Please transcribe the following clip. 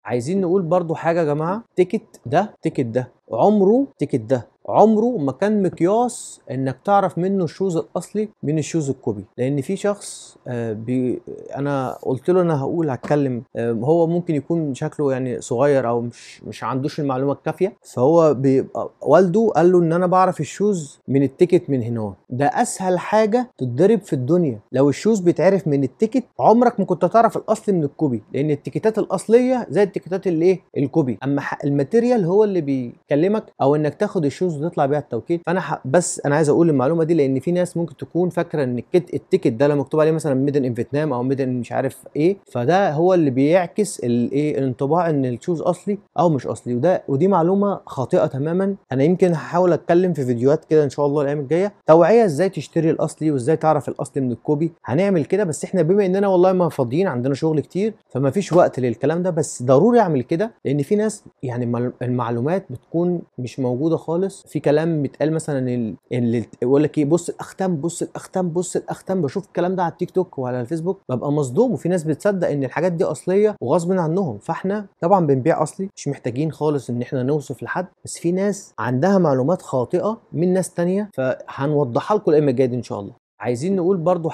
عايزين نقول برضو حاجة يا جماعة، تيكت ده عمره ما كان مقياس انك تعرف منه الشوز الاصلي من الشوز الكوبي. لان في شخص انا قلت له انا هتكلم، هو ممكن يكون شكله يعني صغير او مش عندوش المعلومه الكافيه، فهو بيبقى والده قال له ان انا بعرف الشوز من التيكت من هنا. ده اسهل حاجه تتضرب في الدنيا. لو الشوز بيتعرف من التيكت عمرك ما كنت تعرف الاصل من الكوبي، لان التيكتات الاصليه زي التيكتات اللي ايه الكوبي، اما الماتيريال هو اللي بيكلمك، او انك تاخد الشوز وتطلع بيها التوكيل. فانا بس انا عايز اقول المعلومه دي، لان في ناس ممكن تكون فاكره ان التيكت ده لما مكتوب عليه مثلا ميدن ان فيتنام او ميدن مش عارف ايه، فده هو اللي بيعكس الايه الانطباع ان الشوز اصلي او مش اصلي. ودي معلومه خاطئه تماما. انا يمكن هحاول اتكلم في فيديوهات كده ان شاء الله الايام الجايه توعيه ازاي تشتري الاصلي وازاي تعرف الاصلي من الكوبي. هنعمل كده، بس احنا بما اننا والله ما فاضيين عندنا شغل كتير فما فيش وقت للكلام ده، بس ضروري اعمل كده لان في ناس يعني المعلومات بتكون مش موجوده خالص. في كلام بيتقال مثلا اللي يقول لك ايه، بص الاختام، بص الاختام، بص الاختام. بشوف الكلام ده على التيك توك وعلى الفيسبوك ببقى مصدوم، وفي ناس بتصدق ان الحاجات دي اصليه وغصب عنهم. فاحنا طبعا بنبيع اصلي، مش محتاجين خالص ان احنا نوصف لحد، بس في ناس عندها معلومات خاطئه من ناس تانية فهنوضحها لكم الايام الجايه ان شاء الله. عايزين نقول برضو